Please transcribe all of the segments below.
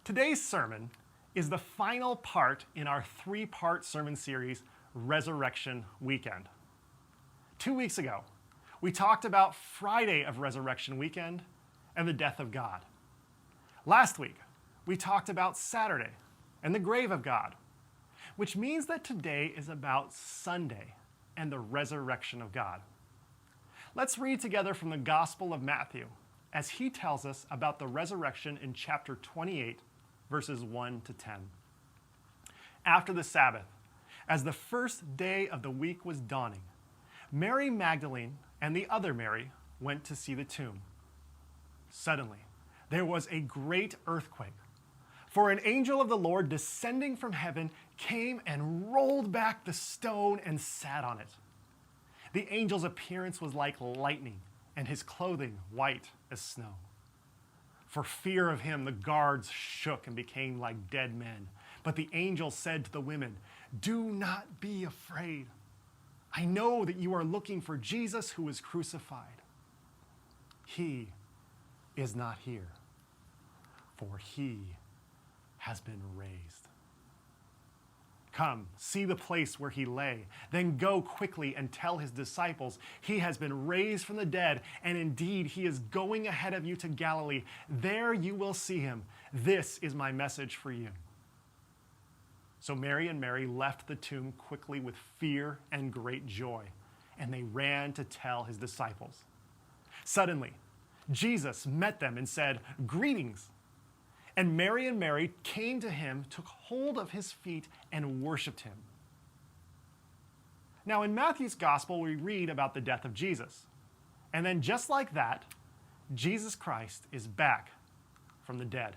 Today's sermon is the final part in our three-part sermon series, Resurrection Weekend. 2 weeks ago, we talked about Friday of Resurrection Weekend and the death of God. Last week, we talked about Saturday and the grave of God, which means that today is about Sunday and the resurrection of God. Let's read together from the Gospel of Matthew as he tells us about the resurrection in chapter 28, verses 1 to 10. After the Sabbath, as the first day of the week was dawning, Mary Magdalene and the other Mary went to see the tomb. Suddenly, there was a great earthquake, for an angel of the Lord descending from heaven came and rolled back the stone and sat on it. The angel's appearance was like lightning, and his clothing white as snow. For fear of him, the guards shook and became like dead men. But the angel said to the women, "Do not be afraid. I know that you are looking for Jesus who was crucified. He is not here, for he has been raised. Come, see the place where he lay. Then go quickly and tell his disciples, he has been raised from the dead, and indeed he is going ahead of you to Galilee. There you will see him. This is my message for you." So Mary and Mary left the tomb quickly with fear and great joy, and they ran to tell his disciples. Suddenly, Jesus met them and said, "Greetings." And Mary came to him, took hold of his feet, and worshiped him. Now, in Matthew's gospel, we read about the death of Jesus. And then just like that, Jesus Christ is back from the dead.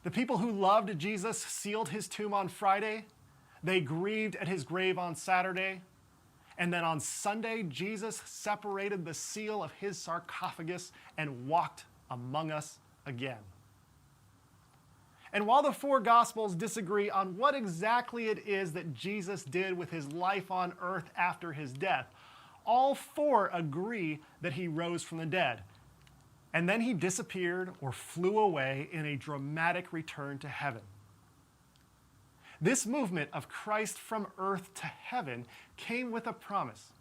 The people who loved Jesus sealed his tomb on Friday. They grieved at his grave on Saturday. And then on Sunday, Jesus separated the seal of his sarcophagus and walked among us again. And while the four Gospels disagree on what exactly it is that Jesus did with his life on earth after his death, all four agree that he rose from the dead. And then he disappeared or flew away in a dramatic return to heaven. This movement of Christ from earth to heaven came with a promise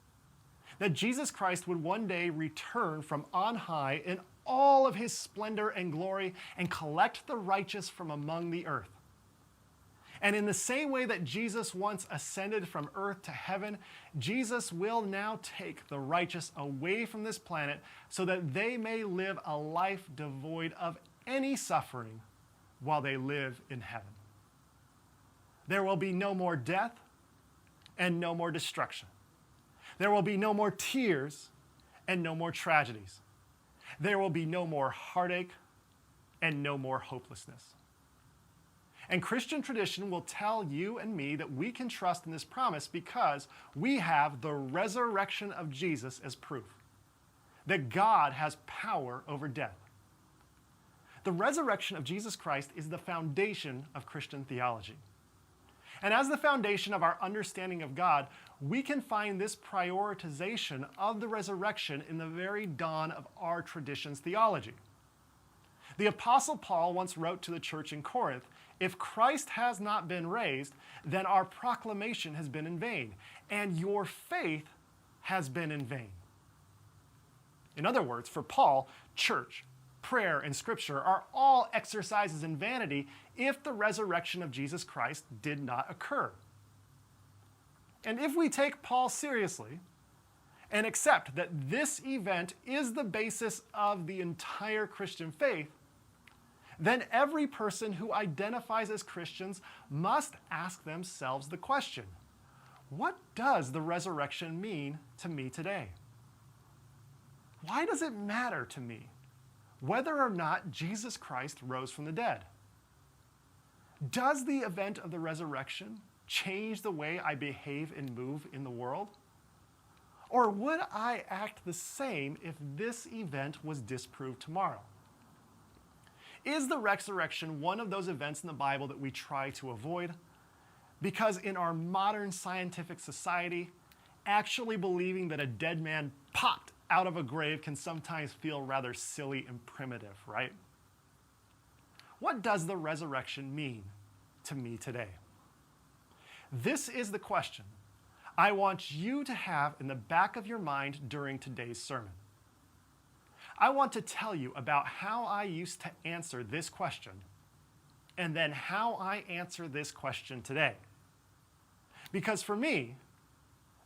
that Jesus Christ would one day return from on high in all of his splendor and glory and collect the righteous from among the earth. And in the same way that Jesus once ascended from earth to heaven, Jesus will now take the righteous away from this planet so that they may live a life devoid of any suffering while they live in heaven. There will be no more death and no more destruction. There will be no more tears and no more tragedies. There will be no more heartache and no more hopelessness. And Christian tradition will tell you and me that we can trust in this promise because we have the resurrection of Jesus as proof that God has power over death. The resurrection of Jesus Christ is the foundation of Christian theology. And as the foundation of our understanding of God, we can find this prioritization of the resurrection in the very dawn of our tradition's theology. The Apostle Paul once wrote to the church in Corinth, "If Christ has not been raised, then our proclamation has been in vain, and your faith has been in vain." In other words, for Paul, church, prayer, and scripture are all exercises in vanity if the resurrection of Jesus Christ did not occur. And if we take Paul seriously and accept that this event is the basis of the entire Christian faith, then every person who identifies as Christians must ask themselves the question, what does the resurrection mean to me today? Why does it matter to me whether or not Jesus Christ rose from the dead? Does the event of the resurrection change the way I behave and move in the world? Or would I act the same if this event was disproved tomorrow? Is the resurrection one of those events in the Bible that we try to avoid? Because in our modern scientific society, actually believing that a dead man popped out of a grave can sometimes feel rather silly and primitive, right? What does the resurrection mean to me today? This is the question I want you to have in the back of your mind during today's sermon. I want to tell you about how I used to answer this question, and then how I answer this question today. Because for me,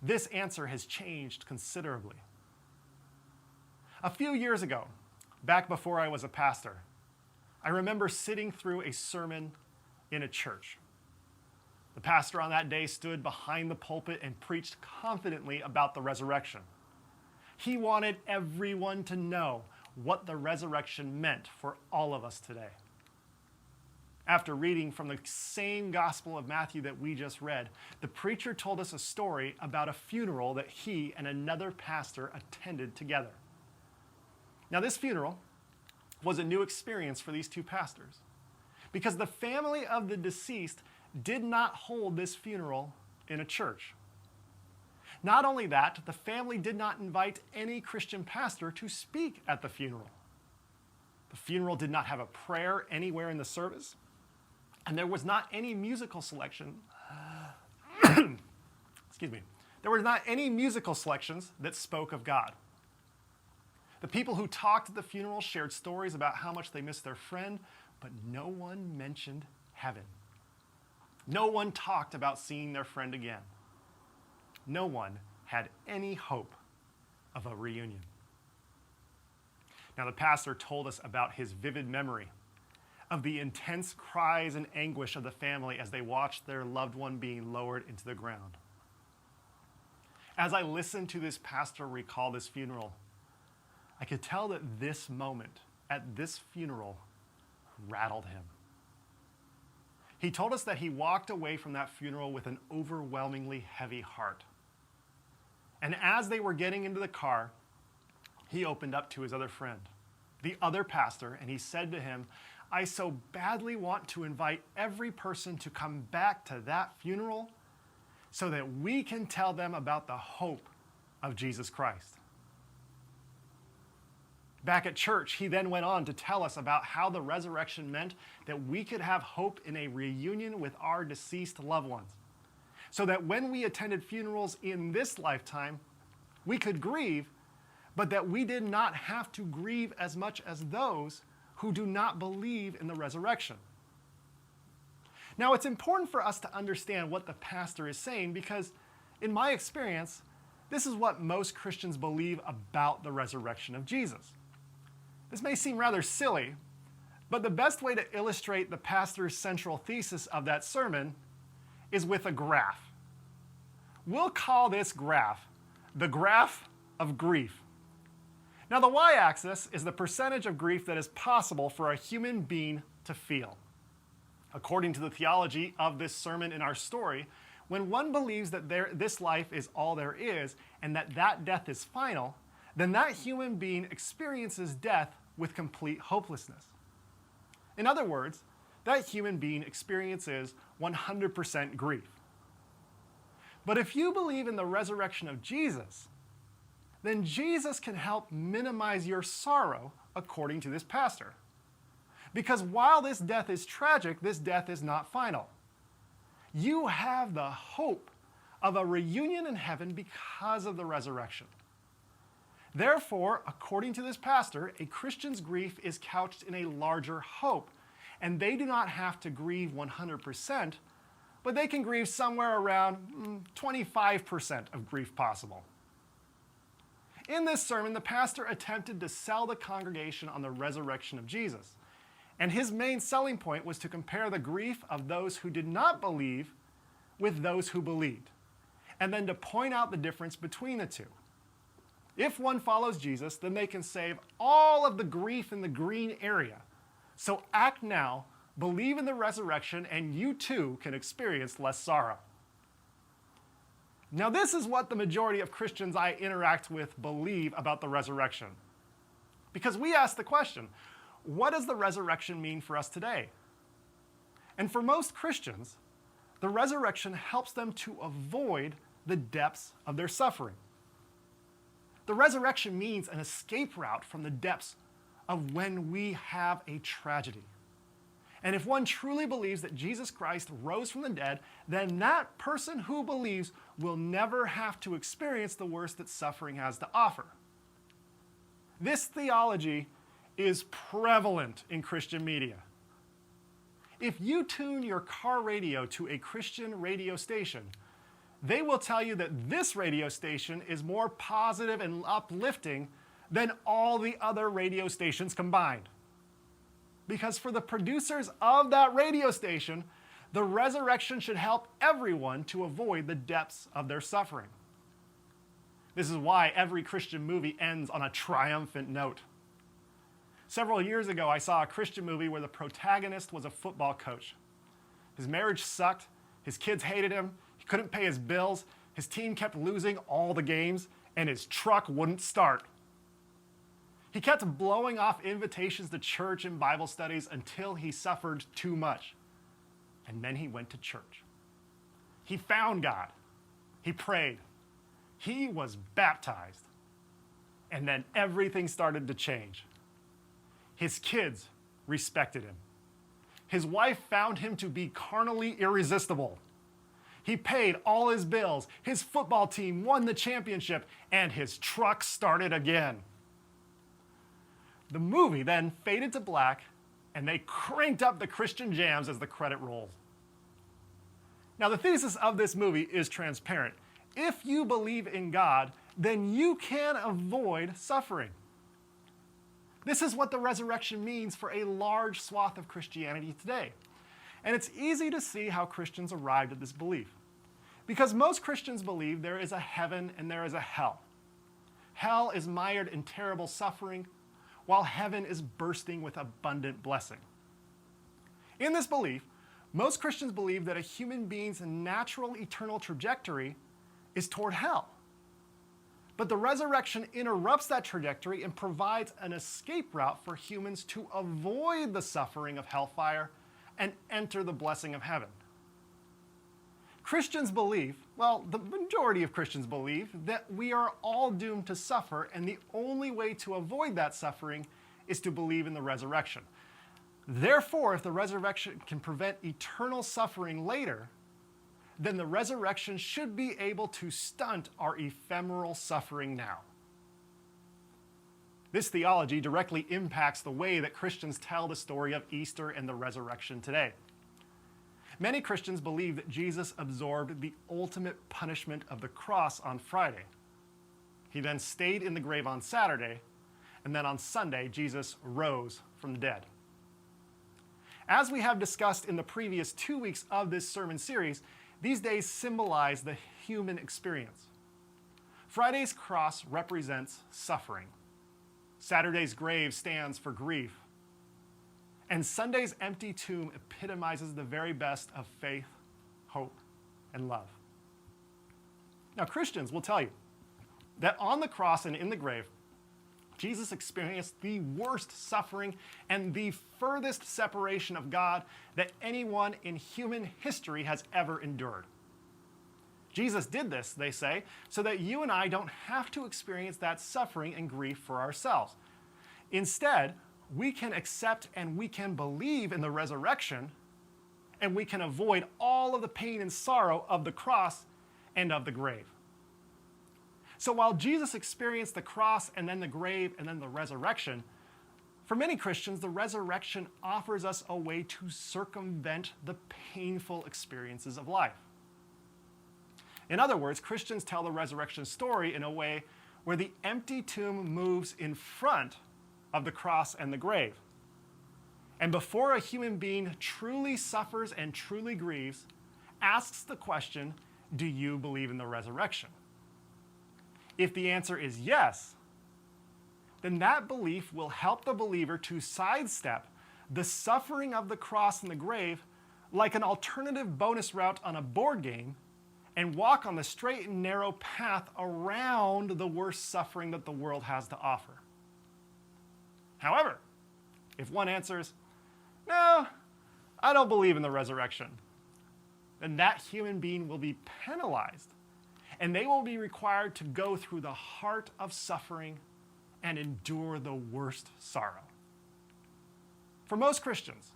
this answer has changed considerably. A few years ago, back before I was a pastor, I remember sitting through a sermon in a church. The pastor on that day stood behind the pulpit and preached confidently about the resurrection. He wanted everyone to know what the resurrection meant for all of us today. After reading from the same Gospel of Matthew that we just read, the preacher told us a story about a funeral that he and another pastor attended together. Now, this funeral was a new experience for these two pastors because the family of the deceased did not hold this funeral in a church. Not only that, the family did not invite any Christian pastor to speak at the funeral. The funeral did not have a prayer anywhere in the service, and there was not any musical selection. Excuse me. There were not any musical selections that spoke of God. The people who talked at the funeral shared stories about how much they missed their friend, but no one mentioned heaven. No one talked about seeing their friend again. No one had any hope of a reunion. Now, the pastor told us about his vivid memory of the intense cries and anguish of the family as they watched their loved one being lowered into the ground. As I listened to this pastor recall this funeral, I could tell that this moment at this funeral rattled him. He told us that he walked away from that funeral with an overwhelmingly heavy heart. And as they were getting into the car, he opened up to his other friend, the other pastor, and he said to him, "I so badly want to invite every person to come back to that funeral so that we can tell them about the hope of Jesus Christ." Back at church, he then went on to tell us about how the resurrection meant that we could have hope in a reunion with our deceased loved ones, so that when we attended funerals in this lifetime, we could grieve, but that we did not have to grieve as much as those who do not believe in the resurrection. Now, it's important for us to understand what the pastor is saying because, in my experience, this is what most Christians believe about the resurrection of Jesus. This may seem rather silly, but the best way to illustrate the pastor's central thesis of that sermon is with a graph. We'll call this graph the graph of grief. Now, the y-axis is the percentage of grief that is possible for a human being to feel. According to the theology of this sermon in our story, when one believes that this life is all there is and that death is final, then that human being experiences death with complete hopelessness. In other words, that human being experiences 100% grief. But if you believe in the resurrection of Jesus, then Jesus can help minimize your sorrow, according to this pastor. Because while this death is tragic, this death is not final. You have the hope of a reunion in heaven because of the resurrection. Therefore, according to this pastor, a Christian's grief is couched in a larger hope, and they do not have to grieve 100%, but they can grieve somewhere around 25% of grief possible. In this sermon, the pastor attempted to sell the congregation on the resurrection of Jesus, and his main selling point was to compare the grief of those who did not believe with those who believed, and then to point out the difference between the two. If one follows Jesus, then they can save all of the grief in the green area. So act now, believe in the resurrection, and you too can experience less sorrow. Now, this is what the majority of Christians I interact with believe about the resurrection. Because we ask the question, what does the resurrection mean for us today? And for most Christians, the resurrection helps them to avoid the depths of their suffering. The resurrection means an escape route from the depths of when we have a tragedy. And if one truly believes that Jesus Christ rose from the dead, then that person who believes will never have to experience the worst that suffering has to offer. This theology is prevalent in Christian media. If you tune your car radio to a Christian radio station, they will tell you that this radio station is more positive and uplifting than all the other radio stations combined. Because for the producers of that radio station, the resurrection should help everyone to avoid the depths of their suffering. This is why every Christian movie ends on a triumphant note. Several years ago, I saw a Christian movie where the protagonist was a football coach. His marriage sucked, his kids hated him, he couldn't pay his bills, his team kept losing all the games, and his truck wouldn't start. He kept blowing off invitations to church and Bible studies until he suffered too much. And then he went to church. He found God. He prayed. He was baptized. And then everything started to change. His kids respected him. His wife found him to be carnally irresistible. He paid all his bills. His football team won the championship, and his truck started again. The movie then faded to black, and they cranked up the Christian jams as the credit rolled. Now, the thesis of this movie is transparent. If you believe in God, then you can avoid suffering. This is what the resurrection means for a large swath of Christianity today. And it's easy to see how Christians arrived at this belief. Because most Christians believe there is a heaven and there is a hell. Hell is mired in terrible suffering, while heaven is bursting with abundant blessing. In this belief, most Christians believe that a human being's natural eternal trajectory is toward hell. But the resurrection interrupts that trajectory and provides an escape route for humans to avoid the suffering of hellfire and enter the blessing of heaven. Christians believe, well, the majority of Christians believe, that we are all doomed to suffer, and the only way to avoid that suffering is to believe in the resurrection. Therefore, if the resurrection can prevent eternal suffering later, then the resurrection should be able to stunt our ephemeral suffering now. This theology directly impacts the way that Christians tell the story of Easter and the resurrection today. Many Christians believe that Jesus absorbed the ultimate punishment of the cross on Friday. He then stayed in the grave on Saturday, and then on Sunday, Jesus rose from the dead. As we have discussed in the previous 2 weeks of this sermon series, these days symbolize the human experience. Friday's cross represents suffering. Saturday's grave stands for grief. And Sunday's empty tomb epitomizes the very best of faith, hope, and love. Now, Christians will tell you that on the cross and in the grave, Jesus experienced the worst suffering and the furthest separation of God that anyone in human history has ever endured. Jesus did this, they say, so that you and I don't have to experience that suffering and grief for ourselves. Instead, we can accept and we can believe in the resurrection, and we can avoid all of the pain and sorrow of the cross and of the grave. So while Jesus experienced the cross and then the grave and then the resurrection, for many Christians, the resurrection offers us a way to circumvent the painful experiences of life. In other words, Christians tell the resurrection story in a way where the empty tomb moves in front of the cross and the grave. And before a human being truly suffers and truly grieves, asks the question, do you believe in the resurrection? If the answer is yes, then that belief will help the believer to sidestep the suffering of the cross and the grave like an alternative bonus route on a board game and walk on the straight and narrow path around the worst suffering that the world has to offer. However, if one answers, no, I don't believe in the resurrection, then that human being will be penalized and they will be required to go through the heart of suffering and endure the worst sorrow. For most Christians,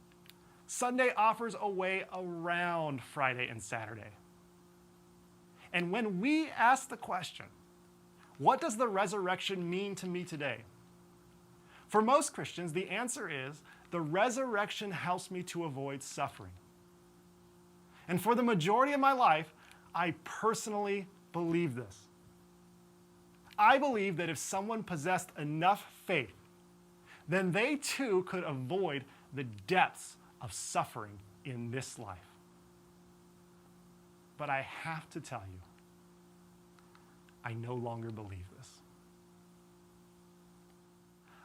Sunday offers a way around Friday and Saturday. And when we ask the question, what does the resurrection mean to me today? For most Christians, the answer is the resurrection helps me to avoid suffering. And for the majority of my life, I personally believe this. I believe that if someone possessed enough faith, then they too could avoid the depths of suffering in this life. But I have to tell you, I no longer believe this.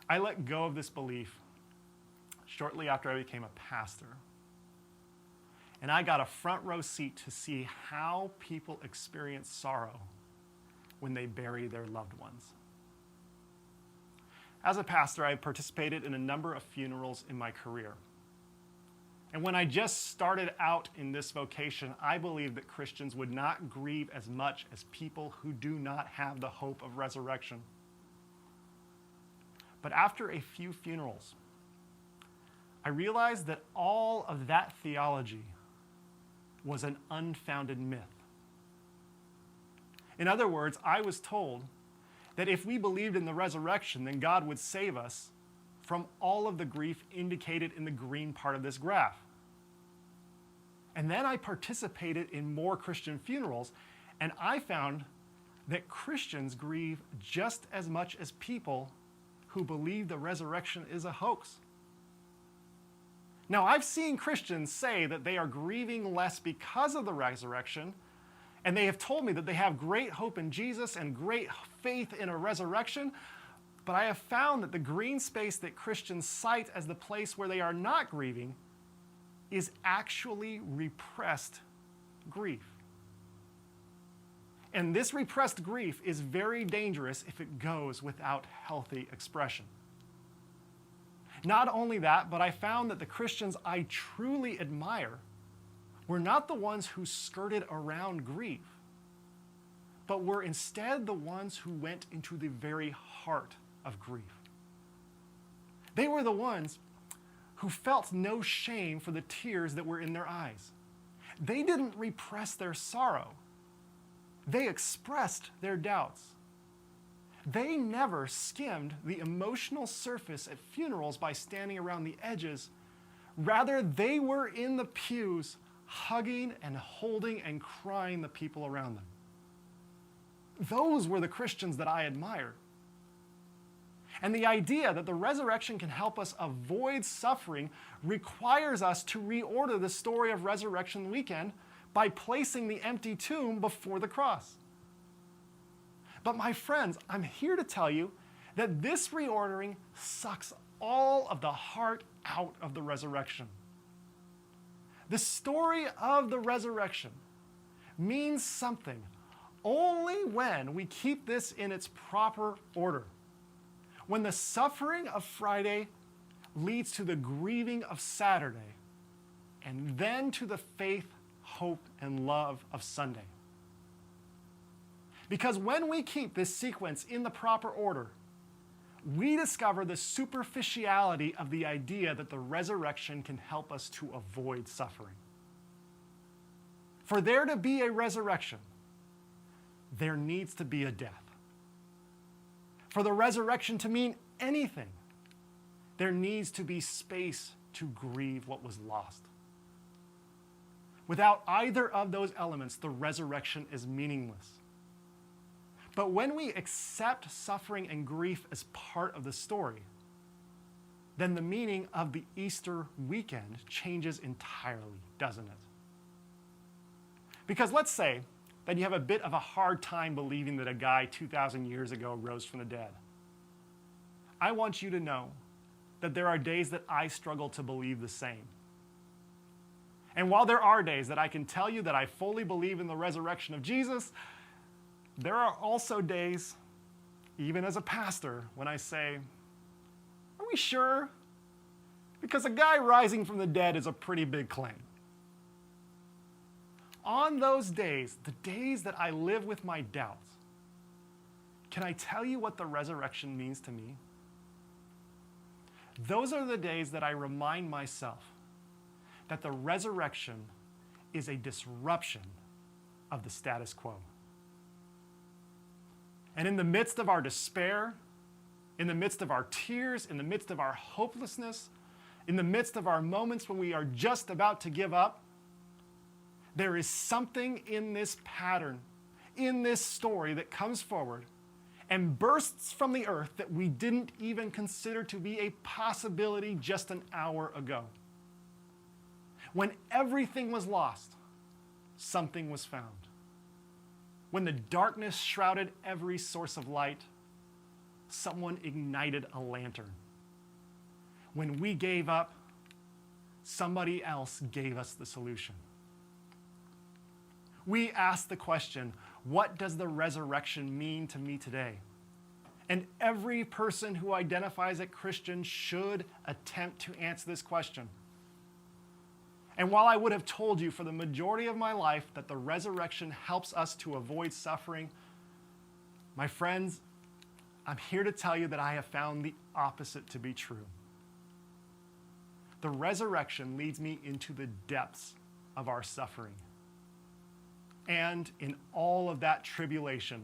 I let go of this belief shortly after I became a pastor. And I got a front row seat to see how people experience sorrow when they bury their loved ones. As a pastor, I participated in a number of funerals in my career. And when I just started out in this vocation, I believed that Christians would not grieve as much as people who do not have the hope of resurrection. But after a few funerals, I realized that all of that theology was an unfounded myth. In other words, I was told that if we believed in the resurrection, then God would save us from all of the grief indicated in the green part of this graph. And then I participated in more Christian funerals, and I found that Christians grieve just as much as people who believe the resurrection is a hoax. Now, I've seen Christians say that they are grieving less because of the resurrection, and they have told me that they have great hope in Jesus and great faith in a resurrection, but I have found that the green space that Christians cite as the place where they are not grieving is actually repressed grief. And this repressed grief is very dangerous if it goes without healthy expression. Not only that, but I found that the Christians I truly admire were not the ones who skirted around grief, but were instead the ones who went into the very heart of grief. They were the ones who felt no shame for the tears that were in their eyes. They didn't repress their sorrow. They expressed their doubts. They never skimmed the emotional surface at funerals by standing around the edges. Rather, they were in the pews, hugging and holding and crying the people around them. Those were the Christians that I admired. And the idea that the resurrection can help us avoid suffering requires us to reorder the story of Resurrection Weekend by placing the empty tomb before the cross. But my friends, I'm here to tell you that this reordering sucks all of the heart out of the resurrection. The story of the resurrection means something only when we keep this in its proper order. When the suffering of Friday leads to the grieving of Saturday, and then to the faith, hope, and love of Sunday. Because when we keep this sequence in the proper order, we discover the superficiality of the idea that the resurrection can help us to avoid suffering. For there to be a resurrection, there needs to be a death. For the resurrection to mean anything, there needs to be space to grieve what was lost. Without either of those elements, the resurrection is meaningless. But when we accept suffering and grief as part of the story, then the meaning of the Easter weekend changes entirely, doesn't it? Because let's say that you have a bit of a hard time believing that a guy 2,000 years ago rose from the dead. I want you to know that there are days that I struggle to believe the same. And while there are days that I can tell you that I fully believe in the resurrection of Jesus, there are also days, even as a pastor, when I say, are we sure? Because a guy rising from the dead is a pretty big claim. on those days, the days that I live with my doubts, can I tell you what the resurrection means to me? Those are the days that I remind myself that the resurrection is a disruption of the status quo. And in the midst of our despair, in the midst of our tears, in the midst of our hopelessness, in the midst of our moments when we are just about to give up, there is something in this pattern, in this story that comes forward and bursts from the earth that we didn't even consider to be a possibility just an hour ago. When everything was lost, something was found. When the darkness shrouded every source of light, someone ignited a lantern. When we gave up, somebody else gave us the solution. We asked the question, what does the resurrection mean to me today? And every person who identifies as Christian should attempt to answer this question. And while I would have told you for the majority of my life that the resurrection helps us to avoid suffering, my friends, I'm here to tell you that I have found the opposite to be true. The resurrection leads me into the depths of our suffering. And in all of that tribulation,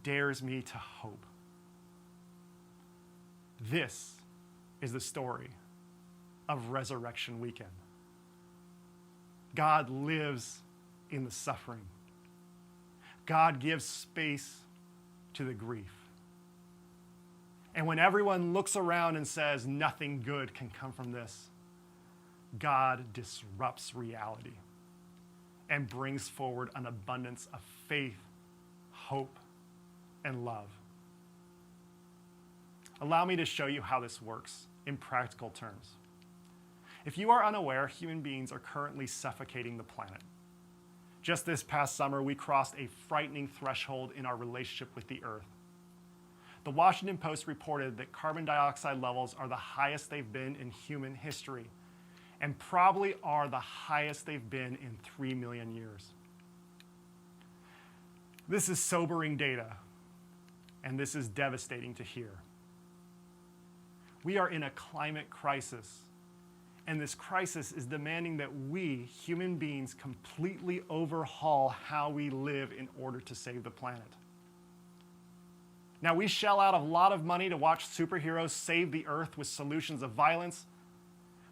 dares me to hope. This is the story of Resurrection Weekend. God lives in the suffering. God gives space to the grief. And when everyone looks around and says nothing good can come from this, God disrupts reality and brings forward an abundance of faith, hope, and love. Allow me to show you how this works in practical terms. If you are unaware, human beings are currently suffocating the planet. Just this past summer, we crossed a frightening threshold in our relationship with the earth. The Washington Post reported that carbon dioxide levels are the highest they've been in human history, and probably are the highest they've been in 3 million years. This is sobering data, and this is devastating to hear. We are in a climate crisis, and this crisis is demanding that we, human beings, completely overhaul how we live in order to save the planet. Now, we shell out a lot of money to watch superheroes save the earth with solutions of violence,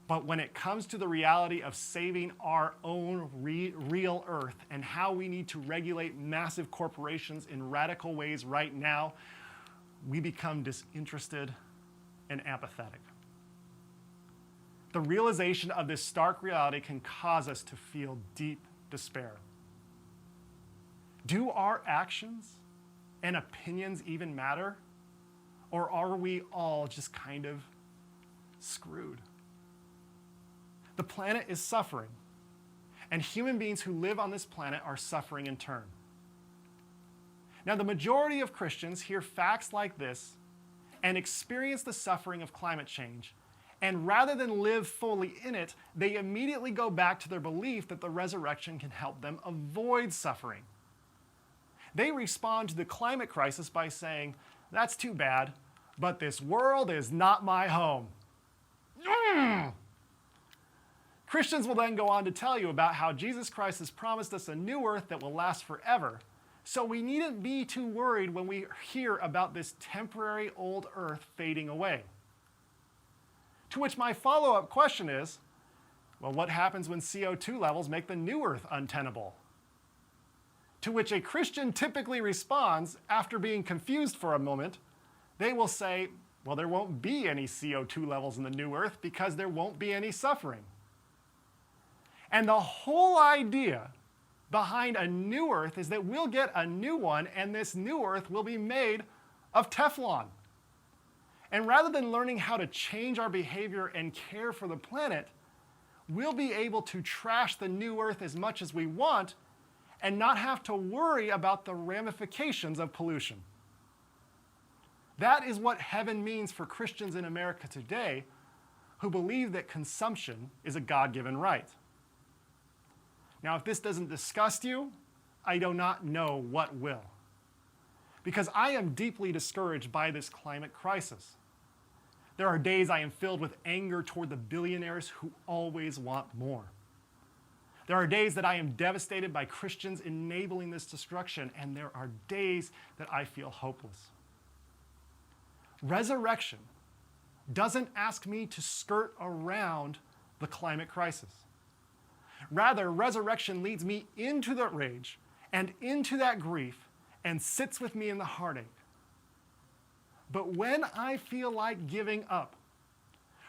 but when it comes to the reality of saving our own real earth and how we need to regulate massive corporations in radical ways right now, we become disinterested and apathetic. The realization of this stark reality can cause us to feel deep despair. Do our actions and opinions even matter? Or are we all just kind of screwed? The planet is suffering, and human beings who live on this planet are suffering in turn. Now, the majority of Christians hear facts like this and experience the suffering of climate change, and rather than live fully in it, they immediately go back to their belief that the resurrection can help them avoid suffering. They respond to the climate crisis by saying, "That's too bad, but this world is not my home." Christians will then go on to tell you about how Jesus Christ has promised us a new earth that will last forever, so we needn't be too worried when we hear about this temporary old earth fading away. To which my follow-up question is, well, what happens when CO2 levels make the new earth untenable? To which a Christian typically responds, after being confused for a moment, they will say, well, there won't be any CO2 levels in the new earth because there won't be any suffering. And the whole idea behind a new earth is that we'll get a new one, and this new earth will be made of Teflon. And rather than learning how to change our behavior and care for the planet, we'll be able to trash the new earth as much as we want and not have to worry about the ramifications of pollution. That is what heaven means for Christians in America today who believe that consumption is a God-given right. Now, if this doesn't disgust you, I do not know what will. Because I am deeply discouraged by this climate crisis. There are days I am filled with anger toward the billionaires who always want more. There are days that I am devastated by Christians enabling this destruction, and there are days that I feel hopeless. Resurrection doesn't ask me to skirt around the climate crisis. Rather, resurrection leads me into that rage and into that grief and sits with me in the heartache. But when I feel like giving up,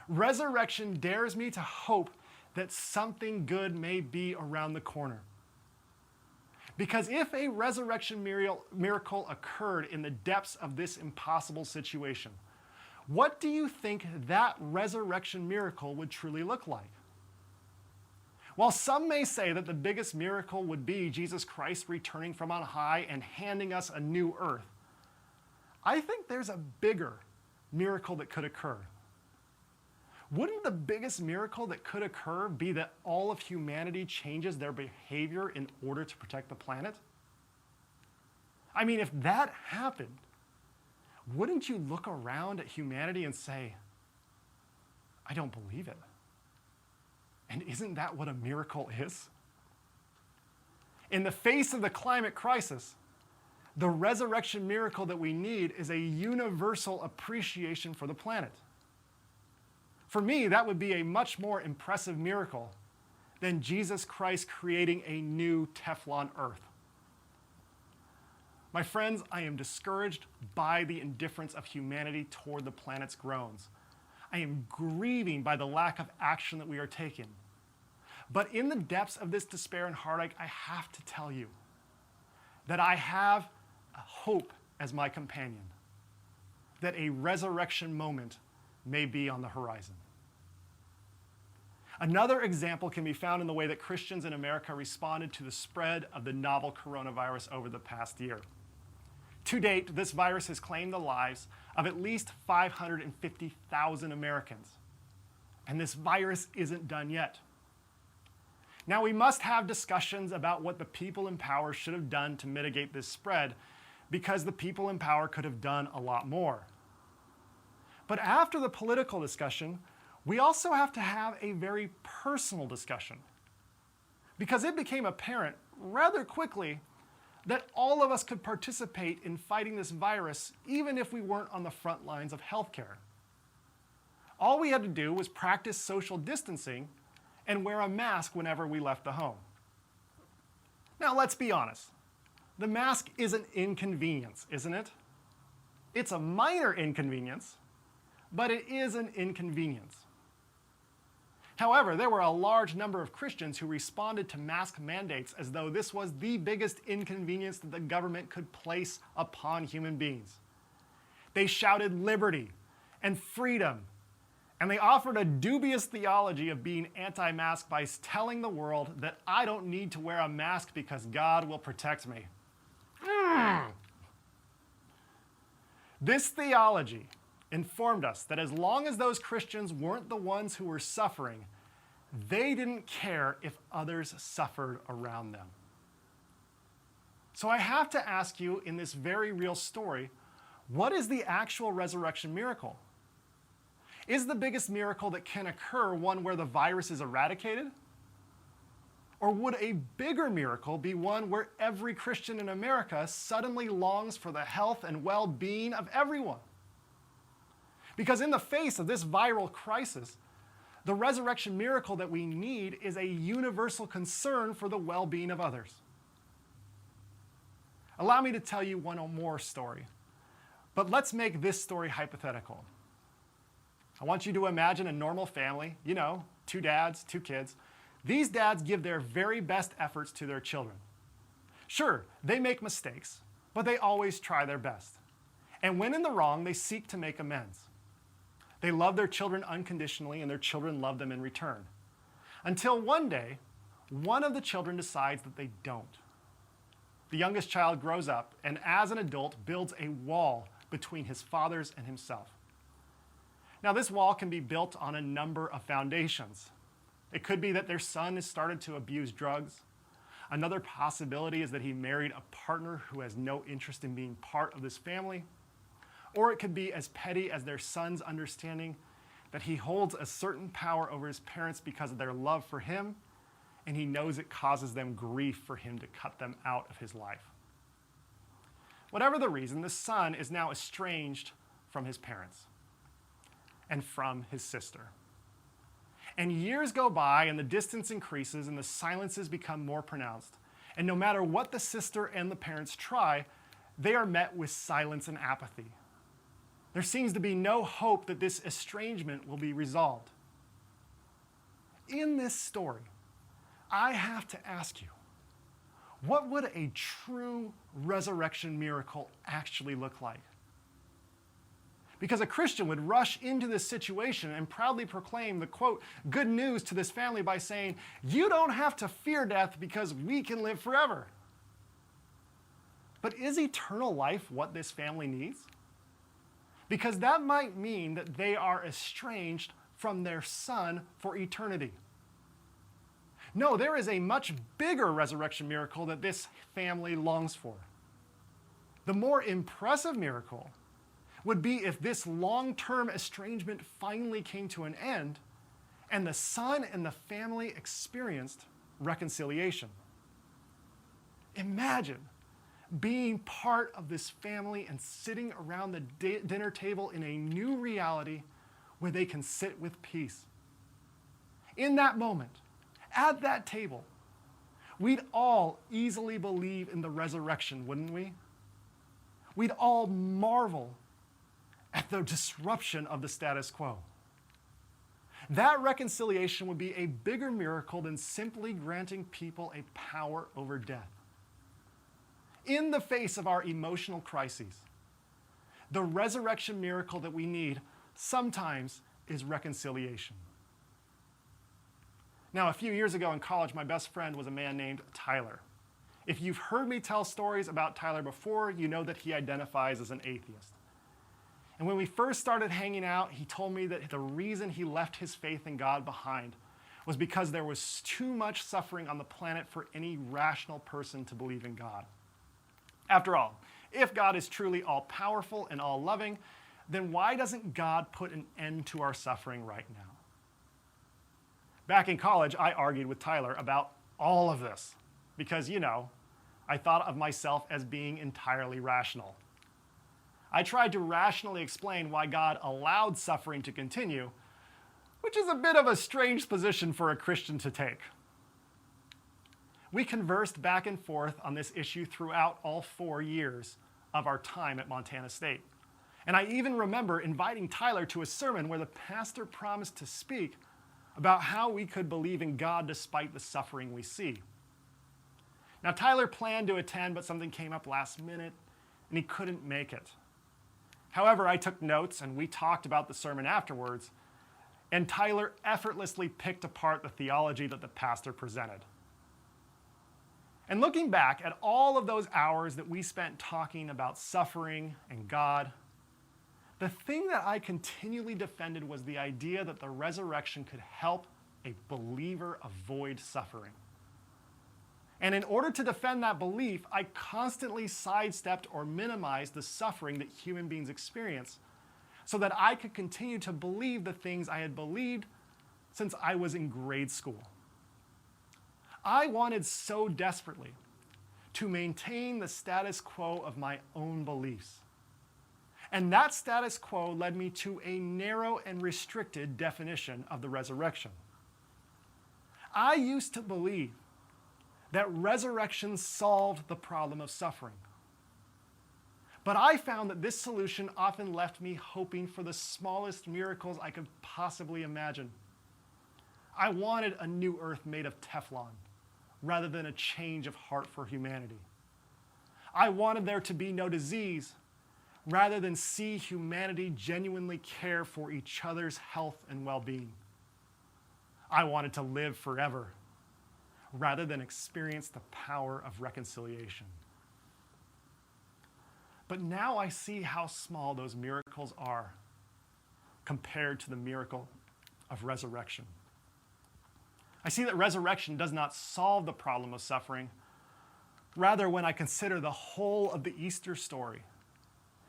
resurrection dares me to hope that something good may be around the corner. Because if a resurrection miracle occurred in the depths of this impossible situation, what do you think that resurrection miracle would truly look like? While some may say that the biggest miracle would be Jesus Christ returning from on high and handing us a new earth, I think there's a bigger miracle that could occur. Wouldn't the biggest miracle that could occur be that all of humanity changes their behavior in order to protect the planet? I mean, if that happened, wouldn't you look around at humanity and say, I don't believe it? And isn't that what a miracle is? In the face of the climate crisis, the resurrection miracle that we need is a universal appreciation for the planet. For me, that would be a much more impressive miracle than Jesus Christ creating a new Teflon earth. My friends, I am discouraged by the indifference of humanity toward the planet's groans. I am grieving by the lack of action that we are taking. But in the depths of this despair and heartache, I have to tell you that I have a hope as my companion, that a resurrection moment may be on the horizon. Another example can be found in the way that Christians in America responded to the spread of the novel coronavirus over the past year. To date, this virus has claimed the lives of at least 550,000 Americans. And this virus isn't done yet. Now, we must have discussions about what the people in power should have done to mitigate this spread, because the people in power could have done a lot more. But after the political discussion, we also have to have a very personal discussion, because it became apparent rather quickly that all of us could participate in fighting this virus even if we weren't on the front lines of healthcare. All we had to do was practice social distancing and wear a mask whenever we left the home. Now, let's be honest. The mask is an inconvenience, isn't it? It's a minor inconvenience, but it is an inconvenience. However, there were a large number of Christians who responded to mask mandates as though this was the biggest inconvenience that the government could place upon human beings. They shouted liberty and freedom, and they offered a dubious theology of being anti-mask by telling the world that I don't need to wear a mask because God will protect me. This theology informed us that as long as those Christians weren't the ones who were suffering, they didn't care if others suffered around them. So I have to ask you, in this very real story, what is the actual resurrection miracle? Is the biggest miracle that can occur one where the virus is eradicated? Or would a bigger miracle be one where every Christian in America suddenly longs for the health and well-being of everyone? Because in the face of this viral crisis, the resurrection miracle that we need is a universal concern for the well-being of others. Allow me to tell you one more story, but let's make this story hypothetical. I want you to imagine a normal family, 2 dads, 2 kids. These dads give their very best efforts to their children. Sure, they make mistakes, but they always try their best. And when in the wrong, they seek to make amends. They love their children unconditionally, and their children love them in return. Until one day, one of the children decides that they don't. The youngest child grows up, and as an adult, builds a wall between his fathers and himself. Now, this wall can be built on a number of foundations. It could be that their son has started to abuse drugs, Another possibility is that he married a partner who has no interest in being part of this family. Or it could be as petty as their son's understanding that he holds a certain power over his parents because of their love for him, and he knows it causes them grief for him to cut them out of his life. Whatever the reason, the son is now estranged from his parents and from his sister. And years go by, and the distance increases, and the silences become more pronounced. And no matter what the sister and the parents try, they are met with silence and apathy. There seems to be no hope that this estrangement will be resolved. In this story, I have to ask you, what would a true resurrection miracle actually look like? Because a Christian would rush into this situation and proudly proclaim the, quote, good news to this family by saying, you don't have to fear death because we can live forever. But is eternal life what this family needs? Because that might mean that they are estranged from their son for eternity. No, there is a much bigger resurrection miracle that this family longs for. The more impressive miracle would be if this long-term estrangement finally came to an end and the son and the family experienced reconciliation. Imagine being part of this family and sitting around the dinner table in a new reality where they can sit with peace. In that moment, at that table, we'd all easily believe in the resurrection, wouldn't we? We'd all marvel at the disruption of the status quo. That reconciliation would be a bigger miracle than simply granting people a power over death. In the face of our emotional crises, the resurrection miracle that we need sometimes is reconciliation. Now, a few years ago in college, my best friend was a man named Tyler. If you've heard me tell stories about Tyler before, you know that he identifies as an atheist. And when we first started hanging out, he told me that the reason he left his faith in God behind was because there was too much suffering on the planet for any rational person to believe in God. After all, if God is truly all-powerful and all-loving, then why doesn't God put an end to our suffering right now? Back in college, I argued with Tyler about all of this because, I thought of myself as being entirely rational. I tried to rationally explain why God allowed suffering to continue, which is a bit of a strange position for a Christian to take. We conversed back and forth on this issue throughout all 4 years of our time at Montana State. And I even remember inviting Tyler to a sermon where the pastor promised to speak about how we could believe in God despite the suffering we see. Now, Tyler planned to attend, but something came up last minute, and he couldn't make it. However, I took notes, and we talked about the sermon afterwards, and Tyler effortlessly picked apart the theology that the pastor presented. And looking back at all of those hours that we spent talking about suffering and God, the thing that I continually defended was the idea that the resurrection could help a believer avoid suffering. And in order to defend that belief, I constantly sidestepped or minimized the suffering that human beings experience so that I could continue to believe the things I had believed since I was in grade school. I wanted so desperately to maintain the status quo of my own beliefs. And that status quo led me to a narrow and restricted definition of the resurrection. I used to believe that resurrection solved the problem of suffering. But I found that this solution often left me hoping for the smallest miracles I could possibly imagine. I wanted a new earth made of Teflon, rather than a change of heart for humanity. I wanted there to be no disease, rather than see humanity genuinely care for each other's health and well-being. I wanted to live forever, rather than experience the power of reconciliation. But now I see how small those miracles are compared to the miracle of resurrection. I see that resurrection does not solve the problem of suffering, Rather, when I consider the whole of the Easter story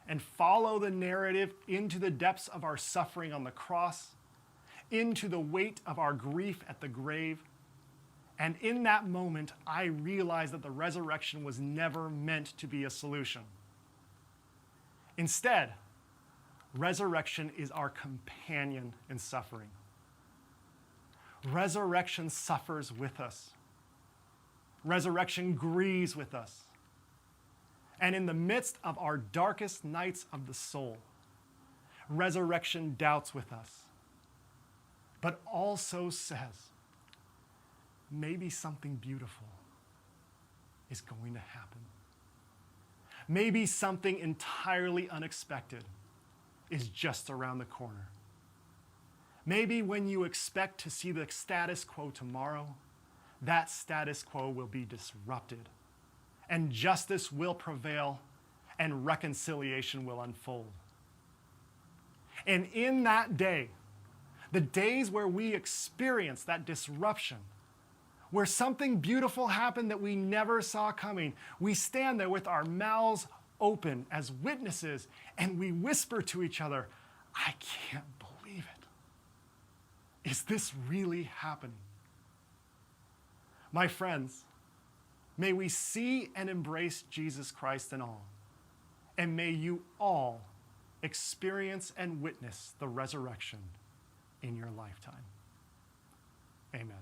and follow the narrative into the depths of our suffering on the cross, into the weight of our grief at the grave, and in that moment, I realize that the resurrection was never meant to be a solution. Instead, resurrection is our companion in suffering. Resurrection suffers with us. Resurrection grieves with us. And in the midst of our darkest nights of the soul, resurrection doubts with us, but also says, maybe something beautiful is going to happen. Maybe something entirely unexpected is just around the corner. Maybe when you expect to see the status quo tomorrow, that status quo will be disrupted, and justice will prevail, and reconciliation will unfold. And in that day, the days where we experience that disruption, where something beautiful happened that we never saw coming, we stand there with our mouths open as witnesses, and we whisper to each other, I can't believe it. Is this really happening? My friends, may we see and embrace Jesus Christ in all, and may you all experience and witness the resurrection in your lifetime. Amen.